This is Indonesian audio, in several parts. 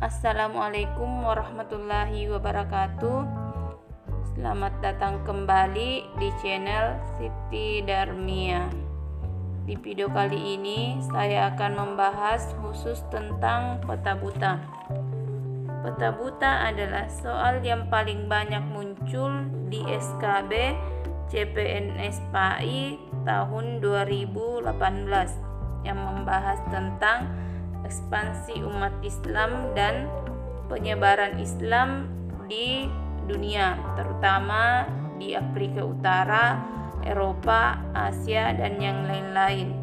Assalamualaikum warahmatullahi wabarakatuh. Selamat datang kembali di channel Siti Darmia. Di video kali ini saya akan membahas khusus tentang peta buta. Peta buta adalah soal yang paling banyak muncul di SKB CPNS PAI tahun 2018 yang membahas tentang ekspansi umat Islam dan penyebaran Islam di dunia, terutama di Afrika Utara, Eropa, Asia, dan yang lain-lain.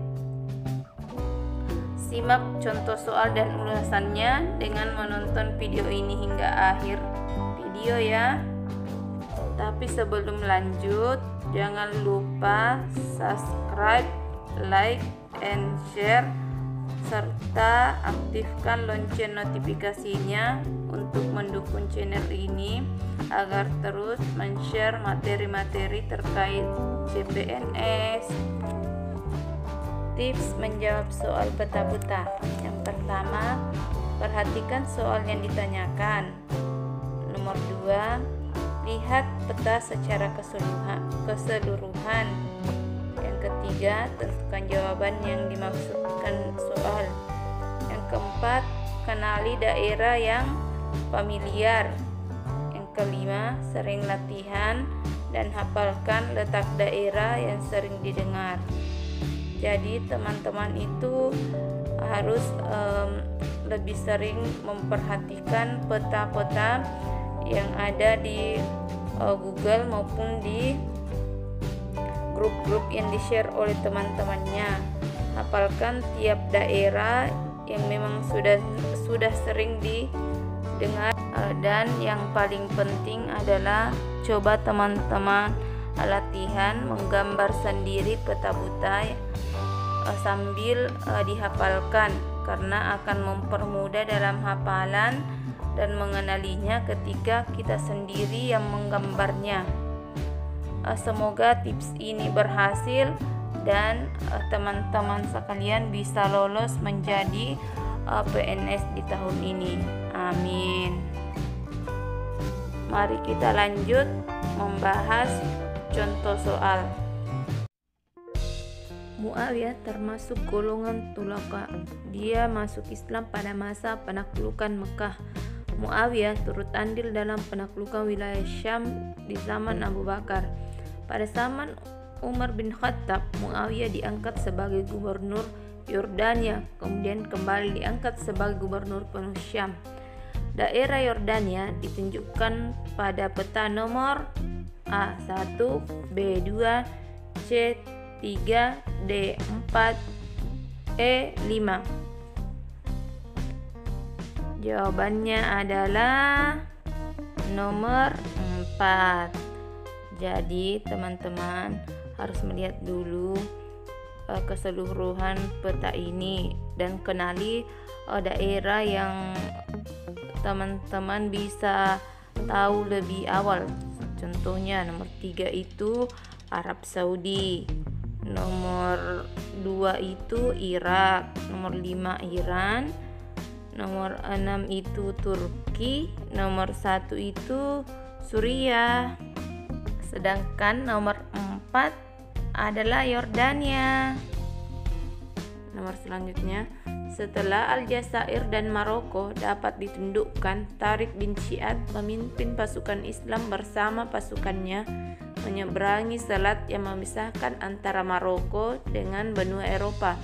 Simak contoh soal dan ulasannya dengan menonton video ini hingga akhir video ya. Tapi sebelum lanjut, jangan lupa subscribe, like, and share, serta aktifkan lonceng notifikasinya untuk mendukung channel ini agar terus men-share materi-materi terkait CPNS. Tips menjawab soal peta buta. Yang pertama, perhatikan soal yang ditanyakan. Nomor 2, lihat peta secara keseluruhan. Yang ketiga, tentukan jawaban yang dimaksudkan soal. Yang keempat, kenali daerah yang familiar. Yang kelima, sering latihan dan hafalkan letak daerah yang sering didengar. Jadi teman-teman itu harus lebih sering memperhatikan peta-peta yang ada di Google maupun di grup-grup yang di-share oleh teman-temannya. Hafalkan tiap daerah yang memang sudah sering didengar, dan yang paling penting adalah coba teman-teman latihan menggambar sendiri peta buta sambil dihafalkan, karena akan mempermudah dalam hafalan dan mengenalinya ketika kita sendiri yang menggambarnya. Semoga tips ini berhasil dan teman-teman sekalian bisa lolos menjadi PNS di tahun ini. Amin. Mari kita lanjut membahas contoh soal. Muawiyah termasuk golongan tulaka. Dia masuk Islam pada masa penaklukan Mekah. Muawiyah turut andil dalam penaklukan wilayah Syam di zaman Abu Bakar. Pada zaman Umar bin Khattab, Muawiyah diangkat sebagai gubernur Yordania, kemudian kembali diangkat sebagai gubernur penuh Syam. Daerah Yordania ditunjukkan pada peta nomor A1, B2, C3, D4, E5. Jawabannya adalah nomor 4. Jadi teman-teman harus melihat dulu keseluruhan peta ini dan kenali daerah yang teman-teman bisa tahu lebih awal. Contohnya nomor 3 itu Arab Saudi, nomor 2 itu Irak, nomor 5 Iran, nomor 6 itu Turki, nomor 1 itu Suriah. Sedangkan nomor 4 adalah Yordania. Nomor selanjutnya, setelah Aljazair dan Maroko dapat ditundukkan, Tariq bin Ziyad memimpin pasukan Islam bersama pasukannya menyeberangi selat yang memisahkan antara Maroko dengan benua Eropa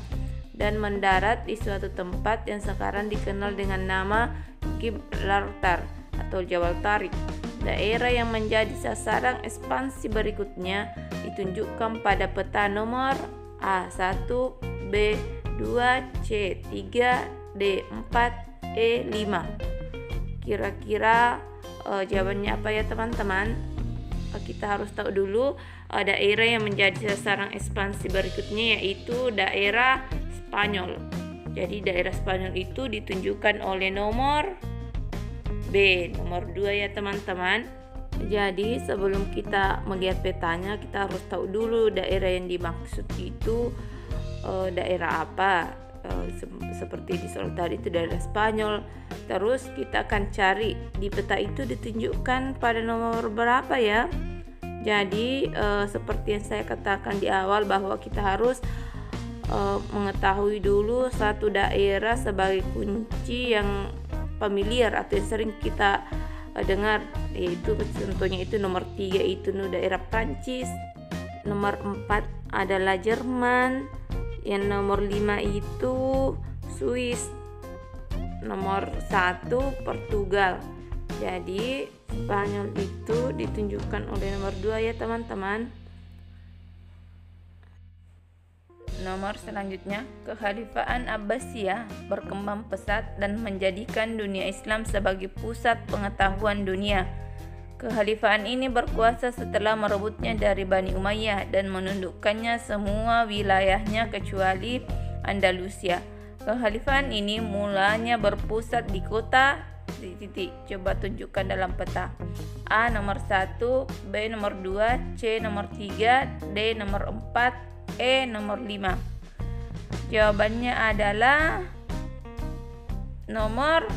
dan mendarat di suatu tempat yang sekarang dikenal dengan nama Gibraltar atau Jabal Tariq. Daerah yang menjadi sasaran ekspansi berikutnya ditunjukkan pada peta nomor A1, B2, C3, D4, E5. Kira-kira jawabannya apa ya teman-teman? Kita harus tahu dulu daerah yang menjadi sasaran ekspansi berikutnya, yaitu daerah Spanyol. Jadi daerah Spanyol itu ditunjukkan oleh nomor B, nomor 2 ya teman-teman. Jadi sebelum kita melihat petanya, kita harus tahu dulu daerah yang dimaksud itu daerah apa. seperti di soal tadi itu daerah Spanyol. Terus kita akan cari di peta itu ditunjukkan pada nomor berapa ya. Jadi seperti yang saya katakan di awal bahwa kita harus mengetahui dulu satu daerah sebagai kunci yang familiar atau yang sering kita dengar, yaitu contohnya itu nomor 3 itu daerah Prancis, nomor 4 adalah Jerman, yang nomor 5 itu Swiss, nomor 1 Portugal. Jadi Spanyol itu ditunjukkan oleh nomor 2 ya teman-teman. Nomor selanjutnya, Kekhalifahan Abbasiyah berkembang pesat dan menjadikan dunia Islam sebagai pusat pengetahuan dunia. Kekhalifahan ini berkuasa setelah merebutnya dari Bani Umayyah dan menundukkannya semua wilayahnya kecuali Andalusia. Kekhalifahan ini mulanya berpusat di kota coba tunjukkan dalam peta. A nomor 1, B nomor 2, C nomor 3, D nomor 4, E nomor 5. Jawabannya adalah nomor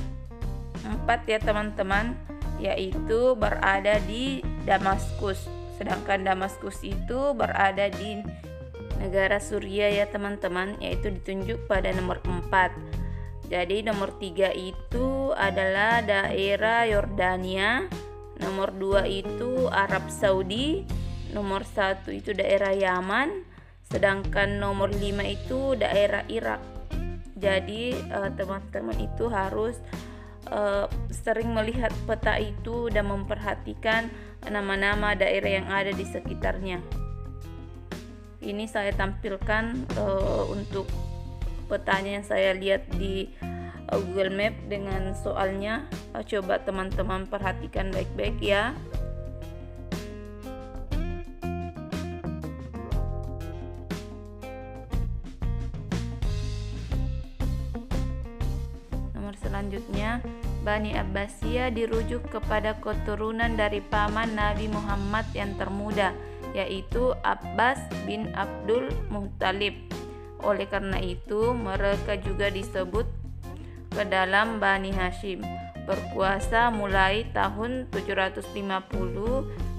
4 ya teman-teman, yaitu berada di Damaskus. Sedangkan Damaskus itu berada di negara Suriah ya teman-teman, yaitu ditunjuk pada nomor 4. Jadi nomor 3 itu adalah daerah Yordania, nomor 2 itu Arab Saudi, nomor 1 itu daerah Yaman, sedangkan nomor 5 itu daerah Irak. Jadi teman-teman itu harus sering melihat peta itu dan memperhatikan nama-nama daerah yang ada di sekitarnya. Ini saya tampilkan untuk petanya yang saya lihat di Google Map dengan soalnya. Coba teman-teman perhatikan baik-baik ya. Selanjutnya, Bani Abbasiyah dirujuk kepada keturunan dari paman Nabi Muhammad yang termuda, yaitu Abbas bin Abdul Muttalib. Oleh karena itu, mereka juga disebut ke dalam Bani Hashim. Berkuasa mulai tahun 750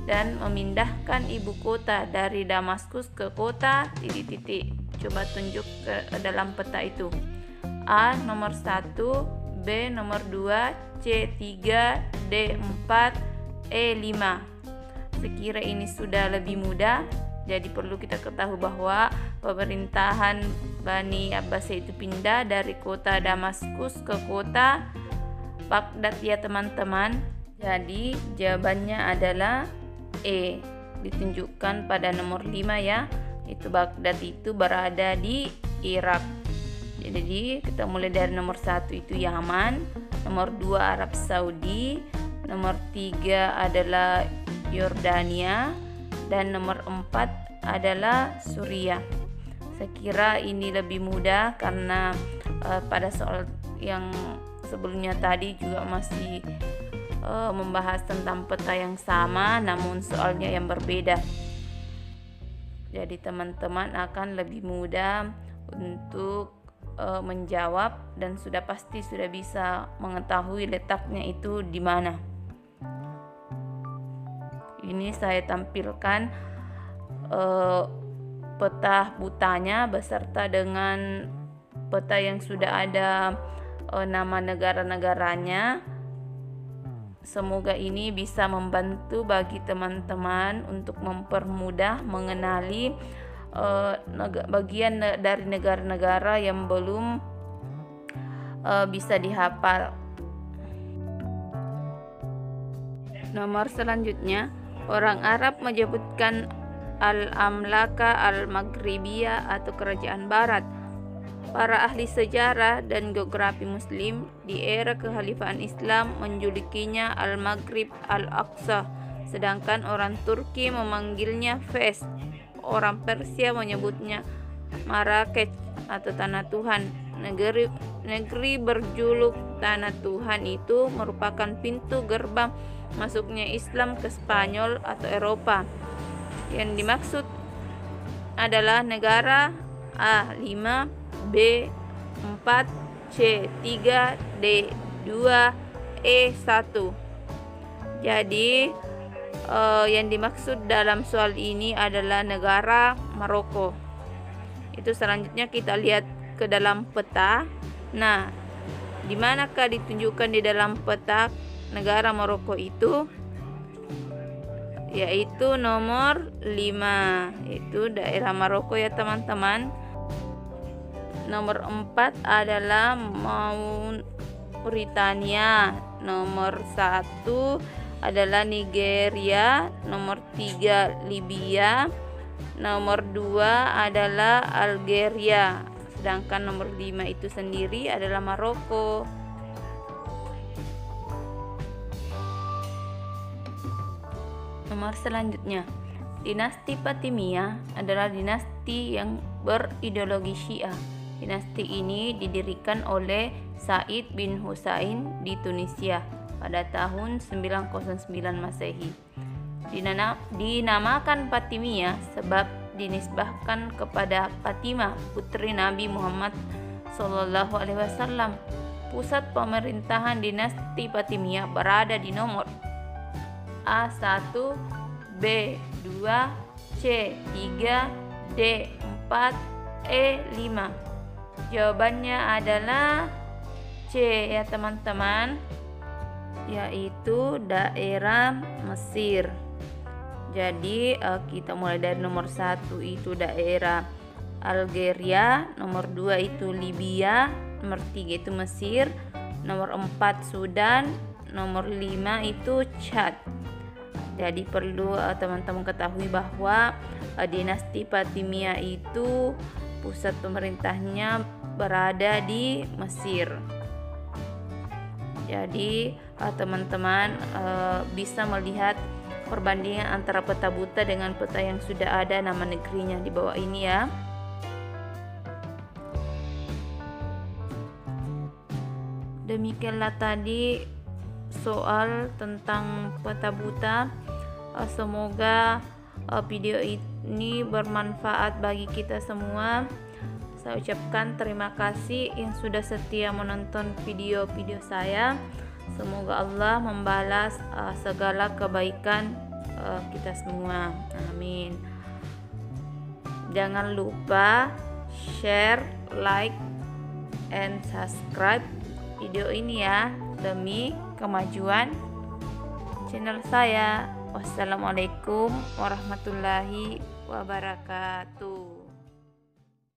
dan memindahkan ibu kota dari Damaskus ke kota titik-titik. Coba tunjuk ke dalam peta itu. A nomor 1, B nomor 2, C 3, D 4, E 5. Sekira ini sudah lebih mudah, jadi perlu kita ketahui bahwa pemerintahan Bani Abbasiyah itu pindah dari kota Damaskus ke kota Baghdad ya teman-teman. Jadi jawabannya adalah E, ditunjukkan pada nomor 5 ya. Itu Baghdad itu berada di Irak. Jadi kita mulai dari nomor 1 itu Yaman, nomor 2 Arab Saudi, nomor 3 adalah Yordania, dan nomor 4 adalah Suriah. Saya kira ini lebih mudah karena pada soal yang sebelumnya tadi juga masih membahas tentang peta yang sama namun soalnya yang berbeda. Jadi teman-teman akan lebih mudah untuk menjawab dan sudah pasti sudah bisa mengetahui letaknya itu di mana. Ini saya tampilkan peta butanya beserta dengan peta yang sudah ada nama negara-negaranya. Semoga ini bisa membantu bagi teman-teman untuk mempermudah mengenali bagian dari negara-negara yang belum bisa dihafal. Nomor selanjutnya, orang Arab menyebutkan Al-Mamlaka Al-Maghribiyah atau Kerajaan Barat. Para ahli sejarah dan geografi Muslim di era kekhalifahan Islam menjulukinya Al-Maghrib Al-Aqsa, sedangkan orang Turki memanggilnya Fes. Orang Persia menyebutnya Marrakech atau Tanah Tuhan. Negeri berjuluk Tanah Tuhan itu merupakan pintu gerbang masuknya Islam ke Spanyol atau Eropa. Yang dimaksud adalah negara A 5, B 4, C 3, D 2, E 1. Jadi yang dimaksud dalam soal ini adalah negara Maroko. Itu selanjutnya kita lihat ke dalam peta. Nah, di manakah ditunjukkan di dalam peta negara Maroko itu? Yaitu nomor 5, itu daerah Maroko ya teman-teman. Nomor 4 adalah Mauritania. Nomor 1 adalah Nigeria. Nomor 3 Libya. Nomor 2 adalah Algeria. Sedangkan nomor 5 itu sendiri adalah Maroko. Nomor selanjutnya, dinasti Fatimiyah adalah dinasti yang berideologi Syiah. Dinasti ini didirikan oleh Said bin Husain di Tunisia pada tahun 909 Masehi. Dinamakan Fatimiyah sebab dinisbahkan kepada Fatimah, putri Nabi Muhammad SAW. Pusat pemerintahan dinasti Fatimiyah berada di nomor A1, B2, C3, D4, E5. Jawabannya adalah C ya teman-teman, yaitu daerah Mesir. Jadi kita mulai dari nomor 1 itu daerah Algeria, nomor 2 itu Libya, nomor 3 itu Mesir, nomor 4 Sudan, nomor 5 itu Chad. Jadi perlu teman-teman ketahui bahwa dinasti Fatimiyah itu pusat pemerintahnya berada di Mesir. Jadi teman-teman bisa melihat perbandingan antara peta buta dengan peta yang sudah ada nama negerinya di bawah ini ya. Demikianlah tadi soal tentang peta buta. Semoga video ini bermanfaat bagi kita semua. Saya ucapkan terima kasih yang sudah setia menonton video-video saya. Semoga Allah membalas segala kebaikan kita semua. Amin. Jangan lupa share, like, and subscribe video ini ya, demi kemajuan channel saya. Wassalamualaikum warahmatullahi wabarakatuh.